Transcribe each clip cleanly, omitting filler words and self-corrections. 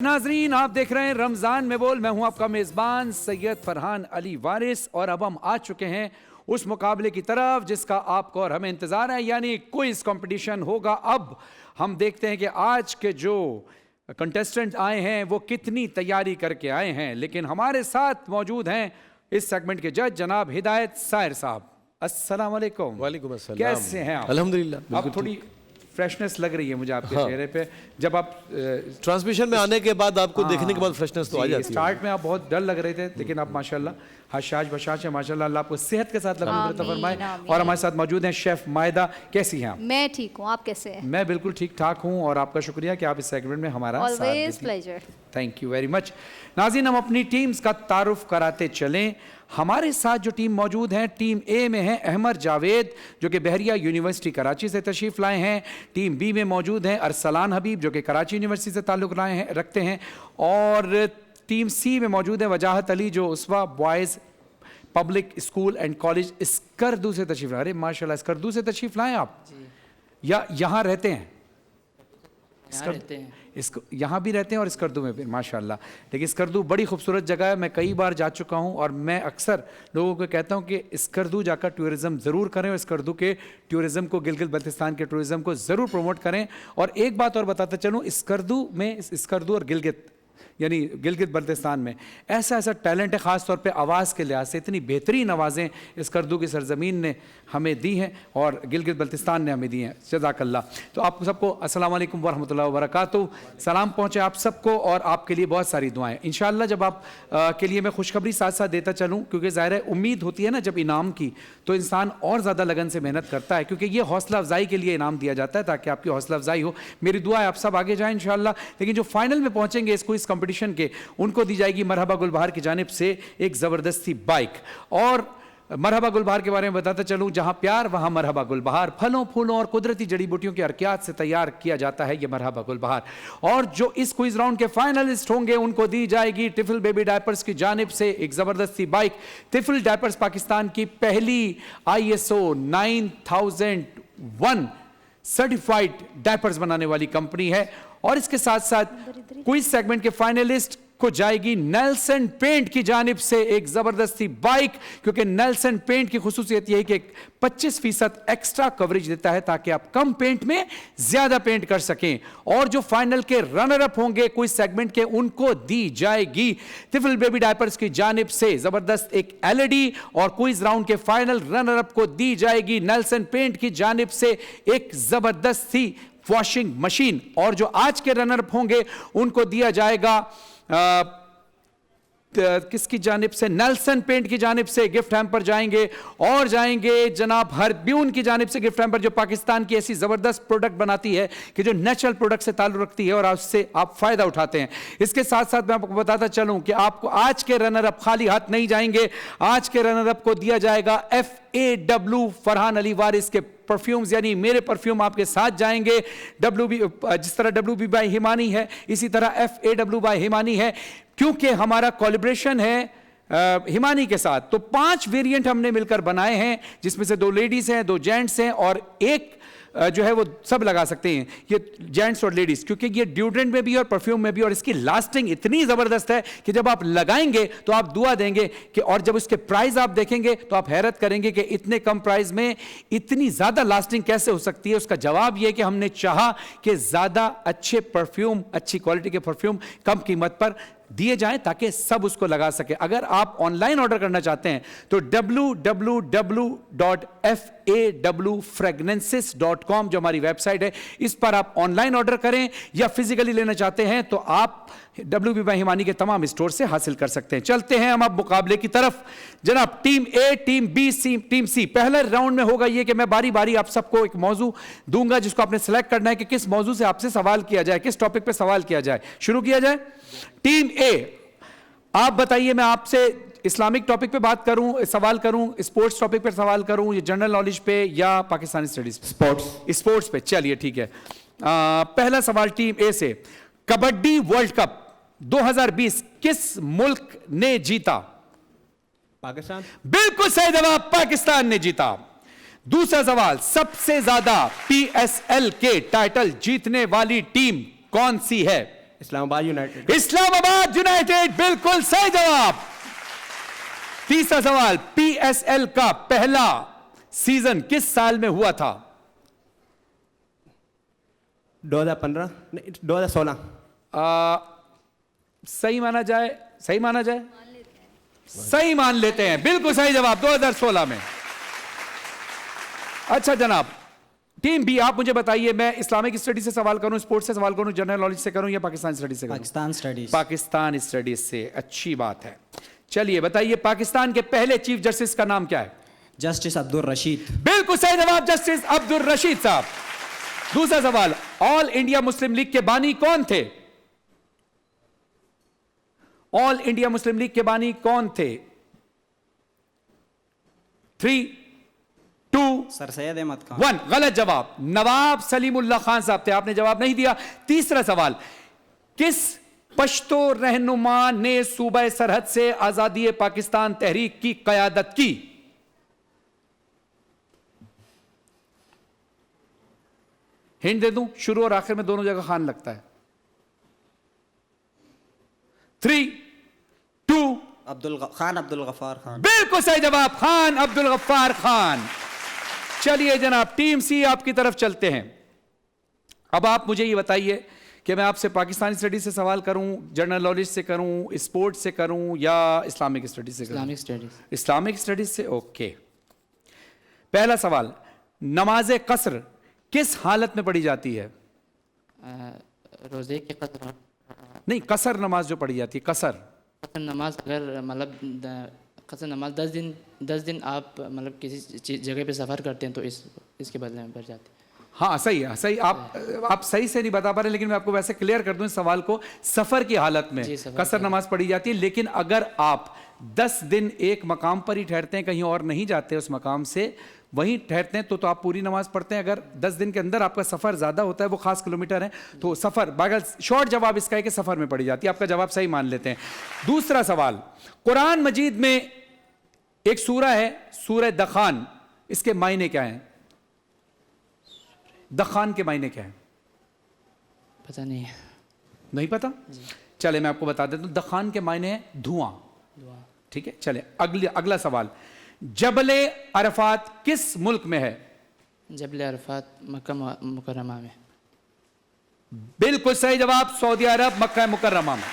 नाजरीन, आप देख रहे हैं रमजान में बोल। मैं हूं आपका मेजबान सैयद फरहान अली वारिस और अब हम आ चुके हैं उस मुकाबले की तरफ जिसका आपको और हमें इंतजार है, यानी क्विज कंपटीशन होगा। अब हम देखते हैं कि आज के जो कंटेस्टेंट आए हैं वो कितनी तैयारी करके आए हैं। लेकिन हमारे साथ मौजूद हैं इस सेगमेंट के जज जनाब हिदायत सायर साहब। अस्सलाम वालेकुम। वालेकुम अस्सलाम। कैसे हैं आप? अल्हम्दुलिल्लाह। अब थोड़ी फ्रेशनेस लग रही है मुझे आपके चेहरे पे। जब आप ट्रांसमिशन में आने के बाद आपको देखने के बाद फ्रेशनेस तो आ जाती है। स्टार्ट में आप बहुत डल लग रहे थे, लेकिन आप माशाल्लाह हशाश बशाश है माशाल्लाह। अल्लाह आपको सेहत के साथ लंबी फरमाए। और हमारे साथ मौजूद हैं शेफ मायदा। कैसी हैं आप? मैं ठीक हूँ, आप कैसे हैं? मैं बिल्कुल ठीक ठाक हूँ और आपका शुक्रिया कि आप इस सेगमेंट में हमारा साथ देती हैं। Always pleasure. Thank you very much. नाज़रीन, हम अपनी टीम्स का तारुफ कराते चलें। हमारे साथ जो टीम मौजूद हैं, टीम ए में है अहमद जावेद जो कि बहरिया यूनिवर्सिटी कराची से तशरीफ़ लाए हैं। टीम बी में मौजूद हैं अरसलान हबीब जो कि कराची यूनिवर्सिटी से ताल्लुक़ रखते हैं। और टीम सी में मौजूद है वजाहत अली जो Uswa boys public school and college Skardu से तशरीफ़ लाए। अरे माशाल्लाह, स्कर्दू से तशरीफ़ लाएँ आप या यहाँ रहते हैं? इसको यहाँ भी रहते हैं और स्कर्दू में भी माशाल्लाह। लेकिन स्कर्दू बड़ी खूबसूरत जगह है, मैं कई बार जा चुका हूँ और मैं अक्सर लोगों को कहता हूँ कि स्कर्दू जाकर टूरिज़्म ज़रूर करें और स्कर्दू के टूरिज़्म को, गिलगित बल्तिस्तान के टूरिज़्म को ज़रूर प्रमोट करें। और एक बात और बताता चलूँ, स्कर्दू में, स्कर्दू और गिलगित यानी गिलगित बल्तिस्तान में ऐसा टैलेंट है, ख़ास तौर पे आवाज़ के लिहाज से इतनी बेहतरीन आवाज़ें स्कर्दू की सरज़मीन ने हमें दी हैं और गिलगित बल्तिस्तान ने हमें दी हैं। जज़ाकल्लाह। तो आप सबको अस्सलाम वालेकुम वरहमतुल्लाहि वबरकातुहू। सलाम पहुँचे आप सबको और आपके लिए बहुत सारी दुआएं। इंशाअल्लाह जब आप के लिए मैं खुशखबरी साथ साथ देता चलूँ, क्योंकि ज़ाहिर है उम्मीद होती है ना जब इनाम की, तो इंसान और ज़्यादा लगन से मेहनत करता है, क्योंकि ये हौसला अफजाई के लिए इनाम दिया जाता है ताकि आपकी हौसला अफजाई हो। मेरी दुआ है आप सब आगे जाएँ इंशाअल्लाह। लेकिन जो फाइनल में पहुँचेंगे इस कंपटीशन के, उनको दी जाएगी मरहबा गुलबहार की जानिब से एक ज़बरदस्ती बाइक। और मरहबा गुलबहार के बारे में बताता चलूं, जहां प्यार वहां मरहबा गुलबहार, फलों फूलों और कुदरती जड़ी बूटियों के अरकियात से तैयार किया जाता है यह मरहबा गुलबहार। और जो इस क्विज राउंड के फाइनलिस्ट होंगे उनको दी जाएगी टिफल बेबी डायपर्स की जानिब से एक ज़बरदस्ती बाइक। टिफल डायपर्स पाकिस्तान की पहली ISO 9001 सर्टिफाइड डायपर्स बनाने वाली कंपनी है। और इसके साथ साथ क्विज सेगमेंट के फाइनलिस्ट को जाएगी नेल्सन पेंट की जानिब से एक जबरदस्ती बाइक, क्योंकि नेल्सन पेंट की खुसूसियत यह है कि 25% एक्स्ट्रा कवरेज देता है ताकि आप कम पेंट में ज्यादा पेंट कर सकें। और जो फाइनल के रनर अप होंगे क्विज सेगमेंट के, उनको दी जाएगी टिफल बेबी डायपर्स की जानिब से जबरदस्त एक LED। और क्विज राउंड के फाइनल रनर अप को दी जाएगी नेल्सन पेंट की जानिब से एक जबरदस्ती वॉशिंग मशीन। और जो आज के रनर अप होंगे उनको दिया जाएगा किसकी जानिब से? नेल्सन पेंट की जानिब से गिफ्ट हैम्पर जाएंगे। और जाएंगे जनाब हरब्यून की जानिब से गिफ्ट हैम्पर, जो पाकिस्तान की ऐसी जबरदस्त प्रोडक्ट बनाती है कि जो नेचुरल प्रोडक्ट से ताल्लुक रखती है और उससे आप फायदा उठाते हैं। इसके साथ साथ मैं आपको बताता चलूं कि आपको आज के रनर अप खाली हाथ नहीं जाएंगे। आज के रनर अप को दिया जाएगा FAW फरहान अली वारिस के परफ्यूम्स, यानी मेरे परफ्यूम आपके साथ जाएंगे। जिस तरह WB बाय हिमानी है, इसी तरह FAW बाय हिमानी है, क्योंकि हमारा कोलैबोरेशन है हिमानी के साथ। तो 5 वेरिएंट हमने मिलकर बनाए हैं, जिसमें से 2 लेडीज हैं, 2 जेंट्स हैं और एक जो है वो सब लगा सकते हैं, ये जेंट्स और लेडीज, क्योंकि ये ड्यूड्रेंट में भी और परफ्यूम में भी। और इसकी लास्टिंग इतनी जबरदस्त है कि जब आप लगाएंगे तो आप दुआ देंगे कि, और जब इसके प्राइस आप देखेंगे तो आप हैरत करेंगे कि इतने कम प्राइस में इतनी ज्यादा लास्टिंग कैसे हो सकती है। उसका जवाब यह कि हमने चाहा कि ज्यादा अच्छे परफ्यूम, अच्छी क्वालिटी के परफ्यूम कम कीमत पर दिए जाएं ताकि सब उसको लगा सके। अगर आप ऑनलाइन ऑर्डर करना चाहते हैं तो www.fawfragrances.com जो हमारी वेबसाइट है, इस पर आप ऑनलाइन ऑर्डर करें, या फिजिकली लेना चाहते हैं तो आप WB बाय हिमानी के तमाम स्टोर से हासिल कर सकते हैं। चलते हैं हम अब मुकाबले की तरफ। जनाब team A, team B, team C, पहले राउंड में होगा यह कि मैं बारी बारी आप सबको एक मौजू दूंगा जिसको आपने सेलेक्ट करना है कि किस मौजू से आपसे सवाल किया जाए, किस टॉपिक पे सवाल किया जाए। शुरू किया जाए। टीम A, आप बताइए, मैं आपसे इस्लामिक टॉपिक पे बात करूं, सवाल करूं, स्पोर्ट्स टॉपिक पे सवाल करूं, या जनरल नॉलेज पे, या पाकिस्तानी स्टडीज? स्पोर्ट्स पे। चलिए ठीक है। पहला सवाल टीम A से, कबड्डी वर्ल्ड कप 2020 किस मुल्क ने जीता? पाकिस्तान। बिल्कुल सही जवाब, पाकिस्तान ने जीता। दूसरा सवाल, सबसे ज्यादा PSL के टाइटल जीतने वाली टीम कौन सी है? इस्लामाबाद यूनाइटेड। इस्लामाबाद यूनाइटेड बिल्कुल सही जवाब। तीसरा सवाल, पीएसएल का पहला सीजन किस साल में हुआ था? 2015 नहीं 2016। सही माना जाए? सही माना जाए? सही मान लेते हैं, बिल्कुल सही जवाब 2016 में। अच्छा जनाब, टीम बी आप मुझे बताइए, मैं इस्लामिक स्टडी से सवाल करूं, स्पोर्ट्स से सवाल करूं, जनरल नॉलेज से करूं या पाकिस्तान स्टडी से करूं? पाकिस्तान स्टडीज। पाकिस्तान स्टडीज से, अच्छी बात है। चलिए बताइए, पाकिस्तान के पहले चीफ जस्टिस का नाम क्या है? जस्टिस अब्दुल रशीद। बिल्कुल सही जवाब, जस्टिस अब्दुल रशीद साहब। दूसरा सवाल, ऑल इंडिया मुस्लिम लीग के बानी कौन थे? ऑल इंडिया मुस्लिम लीग के बानी कौन थे? 3, 2, सर सैयद अहमद खान। 1 गलत जवाब, नवाब सलीमुल्लाह खान साहब थे, आपने जवाब नहीं दिया। तीसरा सवाल, किस पश्तो रहनुमा ने सूबा सरहद से आजादी पाकिस्तान तहरीक की कयादत की? हिंट दे दूं, शुरू और आखिर में दोनों जगह खान लगता है। 3, 2, खान अब्दुल गफ्फार खान। बिल्कुल सही जवाब, खान अब्दुल गफ्फार खान। चलिए जनाब, टीम सी आपकी तरफ चलते हैं। अब आप मुझे ये बताइए कि मैं आपसे पाकिस्तानी स्टडीज से सवाल करूं, जनरल नॉलेज से करूं, स्पोर्ट्स से करूं या इस्लामिक स्टडीज से करूं? Islamic studies. इस्लामिक स्टडीज से, ओके। पहला सवाल, नमाज कसर किस हालत में पढ़ी जाती है? रोज़े के कसर। नहीं, कसर नमाज जो पढ़ी जाती है, कसर। कसर नमाज अगर मतलब कसर नमाज 10 दिन आप मतलब किसी जगह पे सफ़र करते हैं तो इसके बदले में बढ़ जाती है। हाँ सही है, सही। आप सही से नहीं बता पा रहे, लेकिन मैं आपको वैसे क्लियर कर दूं इस सवाल को। सफर की हालत में कसर नमाज पढ़ी जाती है, लेकिन अगर आप 10 दिन एक मकाम पर ही ठहरते हैं, कहीं और नहीं जाते उस मकाम से, वहीं ठहरते हैं, तो आप पूरी नमाज पढ़ते हैं। अगर 10 दिन के अंदर आपका सफर ज्यादा होता है, वो खास किलोमीटर है, तो सफर बगल शॉर्ट जवाब इसका है कि सफर में पढ़ी जाती है। आपका जवाब सही मान लेते हैं। दूसरा सवाल, कुरान मजीद में एक सूरा है सूरह दखान, इसके मायने क्या हैं? दखान के मायने क्या है? पता नहीं है। नहीं पता? चले मैं आपको बता देता हूं। दखान के मायने है धुआं। ठीक है, चले अगला सवाल, जबल अरफात किस मुल्क में है? जबल अरफात मक्का मुकर्रमा में। बिल्कुल सही जवाब, सऊदी अरब मक्का मुकर्रमा में।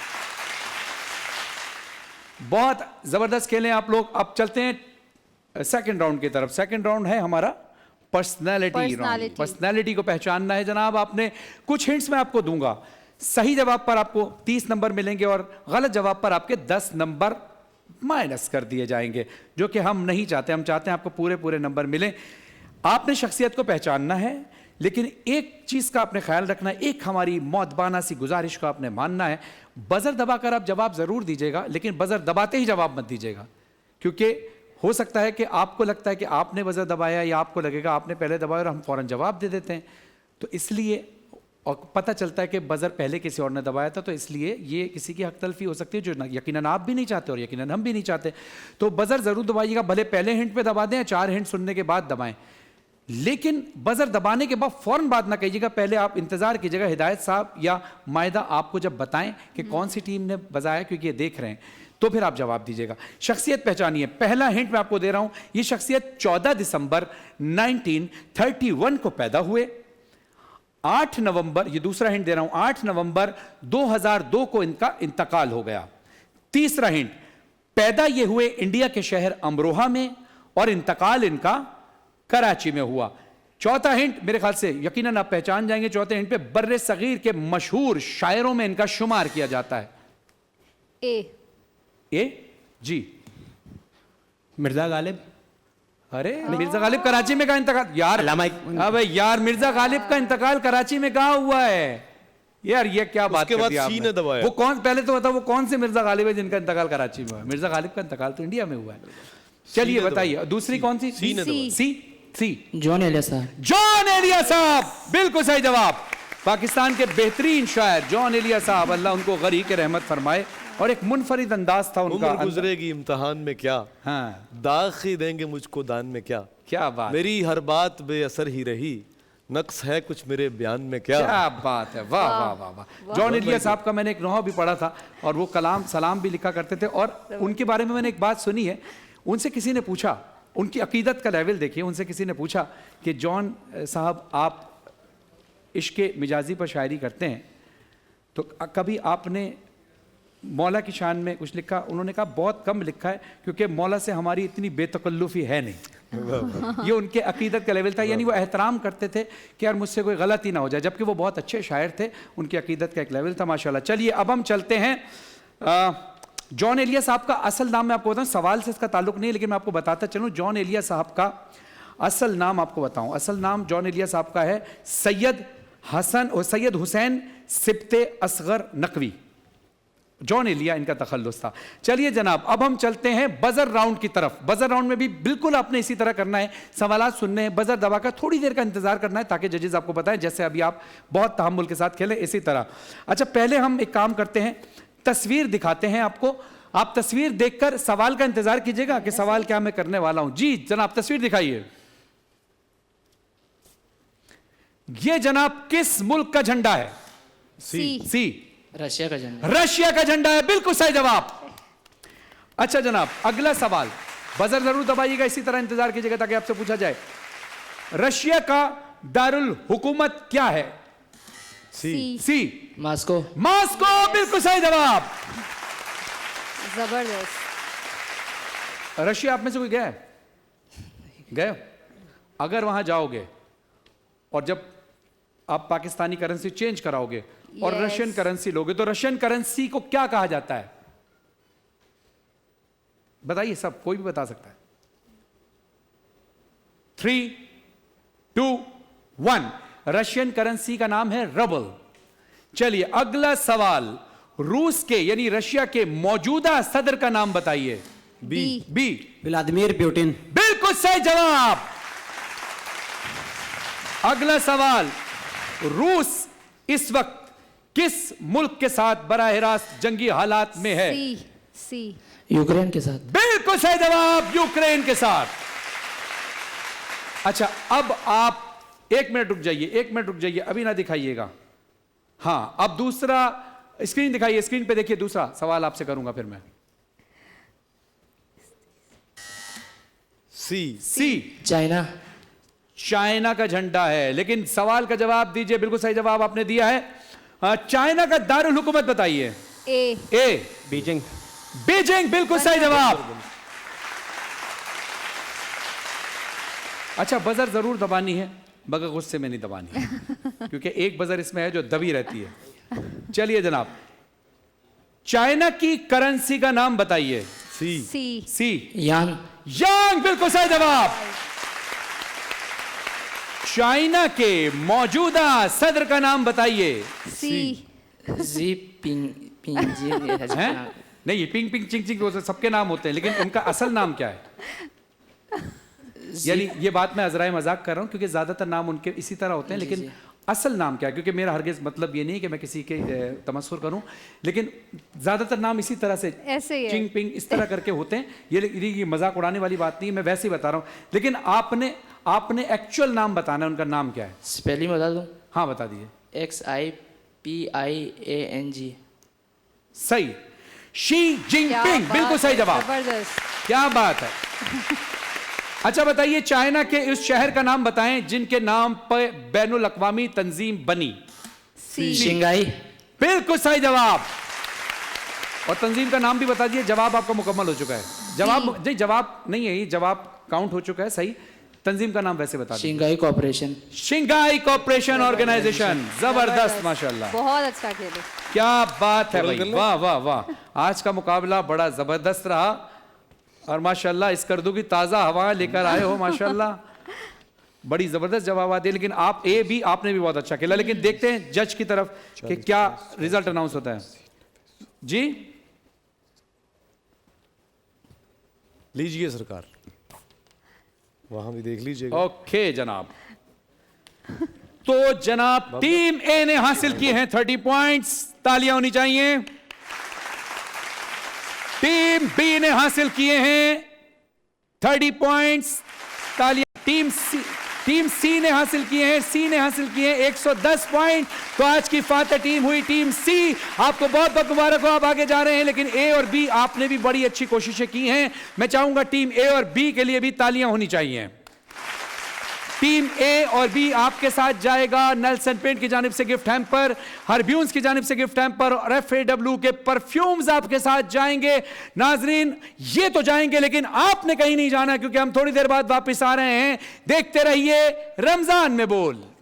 बहुत जबरदस्त खेले आप लोग। अब चलते हैं सेकंड राउंड की तरफ। सेकंड राउंड है हमारा पर्सनालिटी राउंड। पर्सनालिटी को पहचानना है जनाब आपने। कुछ हिंट्स मैं आपको दूंगा। सही जवाब पर आपको 30 नंबर मिलेंगे और गलत जवाब पर आपके 10 नंबर माइनस कर दिए जाएंगे, जो कि हम नहीं चाहते। हम चाहते हैं आपको पूरे नंबर मिले। आपने शख्सियत को पहचानना है, लेकिन एक चीज का आपने ख्याल रखना है, एक हमारी मौतबाना सी गुजारिश को आपने मानना है। बजर दबाकर आप जवाब जरूर दीजिएगा, लेकिन बजर दबाते ही जवाब मत दीजिएगा, क्योंकि हो सकता है कि आपको लगता है कि आपने बजर दबाया, या आपको लगेगा आपने पहले दबाया और हम फौरन जवाब दे देते हैं। तो इसलिए, और पता चलता है कि बजर पहले किसी और ने दबाया था, तो इसलिए ये किसी की हक तलफी हो सकती है, जो यकीनन आप भी नहीं चाहते और यकीनन हम भी नहीं चाहते। तो बजर जरूर दबाइएगा, भले पहले हिंट पे दबा दें, 4 हिंट सुनने के बाद दबाएं, लेकिन बजर दबाने के बाद फौरन बात ना कीजिएगा। पहले आप इंतजार कीजिएगा हिदायत साहब या मायदा आपको जब बताएं कि कौन सी टीम ने बजाया, क्योंकि ये देख रहे हैं, तो फिर आप जवाब दीजिएगा। शख्सियत पहचानिए। पहला हिंट मैं आपको दे रहा हूं, ये शख्सियत 14 दिसंबर 1931 को पैदा हुए। 8 नवंबर, ये दूसरा हिंट दे रहा हूं, 8 नवंबर 2002 को इनका इंतकाल हो गया। तीसरा हिंट, पैदा ये हुए इंडिया के शहर अमरोहा में और इंतकाल इनका कराची में हुआ। चौथा हिंट मेरे ख्याल से यकीनन आप पहचान जाएंगे। चौथे हिंट पे बर्रे सगीर के मशहूर शायरों में इनका शुमार किया जाता है। ए जी, मिर्जा गालिब। अरे मिर्जा गालिब कराची में का इंतकाल यार, अबे यार मिर्जा गालिब का इंतकाल कराची में कहां हुआ है यार? ये क्या बात कर दी आपने? वो कौन, पहले तो बताओ वो कौन से मिर्जा गालिब है जिनका इंतकाल कराची में हुआ है? मिर्जा गालिब का इंतकाल तो इंडिया में हुआ है। चलिए बताइए दूसरी कौन सी? सी जॉन एलिया साहब। जॉन एलिया साहब, बिल्कुल सही जवाब। पाकिस्तान के बेहतरीन शायर जॉन एलिया साहब, अल्लाह उनको गरी के रहमत फरमाए, और एक मुनफरिद अंदाज था उनका। उम्र गुजरेगी इम्तिहान में क्या, हाँ, दाग ही देंगे मुझको दान में क्या। क्या बात। मेरी हर बात बेअसर ही रही, नक्स है कुछ मेरे बयान में क्या? क्या बात है, वाह वाह वाह वाह। जॉन एलिया साहब का मैंने एक नोहा भी पढ़ा था और वो कलाम सलाम भी लिखा करते थे। और उनके बारे में मैंने एक बात सुनी है, उनसे किसी ने पूछा, उनकी अकीदत का लेवल देखिए, उनसे किसी ने पूछा कि जॉन साहब आप इश्क मिजाजी पर शायरी करते हैं तो कभी आपने मौला की शान में कुछ लिखा? उन्होंने कहा बहुत कम लिखा है क्योंकि मौला से हमारी इतनी बेतकल्लुफी है नहीं। ये उनके अकीदत का लेवल था, यानी वो एहतराम करते थे कि यार मुझसे कोई गलती ना हो जाए, जबकि वो बहुत अच्छे शायर थे। उनकी अकीदत का एक लेवल था माशाल्लाह। चलिए अब हम चलते हैं जॉन एलिया साहब का असल नाम मैं आपको बताऊं, सवाल से इसका ताल्लुक नहीं है लेकिन मैं आपको बताता चलूं। जॉन एलिया साहब का असल नाम आपको बताऊं, असल नाम जॉन एलिया साहब का है सैयद हुसैन सिब्ते असगर नकवी। जॉन एलिया इनका तखल्लुस था। चलिए जनाब अब हम चलते हैं बजर राउंड की तरफ। बजर राउंड में भी बिल्कुल आपने इसी तरह करना है, सवालात सुनने हैं, बजर दबाकर थोड़ी देर का इंतजार करना है ताकि जजेस आपको बताएं, जैसे अभी आप बहुत तहम्मुल के साथ खेलें इसी तरह। अच्छा पहले हम एक काम करते हैं, तस्वीर दिखाते हैं आपको, आप तस्वीर देखकर सवाल का इंतजार कीजिएगा कि सवाल क्या मैं करने वाला हूं। जी जनाब तस्वीर दिखाइए। ये जनाब किस मुल्क का झंडा है? सी रशिया का झंडा। रशिया का झंडा है, बिल्कुल सही जवाब। अच्छा जनाब अगला सवाल, बजर जरूर दबाइएगा, इसी तरह इंतजार कीजिएगा ताकि आपसे पूछा जाए रशिया का दारुल हुकूमत क्या है? सी मॉस्को। मॉस्को, बिल्कुल सही जवाब। जबरदस्त। रशिया आप में से कोई गया है? गए? अगर वहां जाओगे और जब आप पाकिस्तानी करेंसी चेंज कराओगे और Yes. रशियन करेंसी लोगे तो रशियन करेंसी को क्या कहा जाता है? बताइए, सब कोई भी बता सकता है। 3, 2, 1 रशियन करेंसी का नाम है रबल। चलिए अगला सवाल, रूस के यानी रशिया के मौजूदा सदर का नाम बताइए। B Vladimir Putin. बिल्कुल सही जवाब। अगला सवाल, रूस इस वक्त किस मुल्क के साथ बराह रास्त जंगी हालात में है? सी यूक्रेन के साथ। बिल्कुल सही जवाब, यूक्रेन के साथ। अच्छा अब आप 1 मिनट रुक जाइए, 1 मिनट रुक जाइए, अभी ना दिखाइएगा। हां अब दूसरा स्क्रीन दिखाइए, स्क्रीन पे देखिए, दूसरा सवाल आपसे करूंगा फिर मैं। सी चाइना। चाइना का झंडा है, लेकिन सवाल का जवाब दीजिए। बिल्कुल सही जवाब आपने दिया है। चाइना का दारुल हुकूमत बताइए। ए बीजिंग। बीजिंग, बिल्कुल सही जवाब। अच्छा बजर जरूर दबानी है मगर गुस्से में नहीं दबानी है क्योंकि एक बजर इसमें है जो दबी रहती है। चलिए जनाब चाइना की करेंसी का नाम बताइए। सी यान। यांग, बिल्कुल सही जवाब। चाइना के मौजूदा सदर का नाम बताइए। जी पिंग जी हैं? नहीं ये पिंग पिंग चिंग चिंग वो सबके नाम होते हैं, लेकिन उनका असल नाम क्या है? यानी ये बात मैं अजराए मजाक कर रहा हूं क्योंकि ज्यादातर नाम उनके इसी तरह होते हैं, जी, लेकिन जी। असल नाम क्या है? क्योंकि मेरा हरगिज मतलब ये नहीं कि मैं किसी के तमस्सुर करूं, लेकिन ज्यादातर नाम इसी तरह से ऐसे ही है। चिंग पिंग इस तरह करके होते हैं। ये मजाक उड़ाने वाली बात नहीं है, मैं वैसे ही बता रहा हूं। लेकिन आपने एक्चुअल नाम बताना है, उनका नाम क्या है? स्पेलिंग बता दूं? हाँ बता दीजिए। XIPIANG। सही, शी जिनपिंग, बिल्कुल सही जवाब। जबरदस्त। क्या बात है। अच्छा बताइए चाइना के उस शहर का नाम बताएं जिनके नाम पर बैनुल अक़वामी तंजीम बनी। शंघाई। बिल्कुल सही जवाब। और तंजीम का नाम भी बता दिए। जवाब आपका मुकम्मल हो चुका है। जवाब नहीं है, ये जवाब काउंट हो चुका है सही। तंजीम का नाम वैसे बता दीजिए। Shanghai cooperation. Shanghai cooperation organisation. जबरदस्त, माशाल्लाह, बहुत अच्छा खेले। क्या बात है भाई, वाह वाह वाह। आज का मुकाबला बड़ा जबरदस्त रहा और माशाल्लाह इस करदू की ताजा हवा लेकर आए हो माशाल्लाह, बड़ी जबरदस्त जवाब दिए। लेकिन आपने भी बहुत अच्छा खेला। लेकिन देखते हैं जज की तरफ कि क्या रिजल्ट अनाउंस होता है। जी लीजिए सरकार, वहां भी देख लीजिएगा। ओके जनाब, तो जनाब टीम ए ने हासिल किए हैं 30 पॉइंट्स, तालियां होनी चाहिए। टीम बी ने हासिल किए हैं 30 पॉइंट्स, तालियां। टीम सी ने हासिल किए हैं, सी ने हासिल किए हैं 110 पॉइंट। तो आज की फातह टीम हुई टीम सी। आपको बहुत बहुत मुबारक हो, आप आगे जा रहे हैं। लेकिन ए और बी आपने भी बड़ी अच्छी कोशिशें की हैं। मैं चाहूंगा टीम ए और बी के लिए भी तालियां होनी चाहिए। टीम ए और बी आपके साथ जाएगा नेल्सन पेंट की जानिब से गिफ्ट हैम्पर, हरब्यून्स की जानिब से गिफ्ट हैम्पर और FAW के परफ्यूम्स आपके साथ जाएंगे। नाजरीन ये तो जाएंगे, लेकिन आपने कहीं नहीं जाना, क्योंकि हम थोड़ी देर बाद वापस आ रहे हैं। देखते रहिए रमजान में बोल।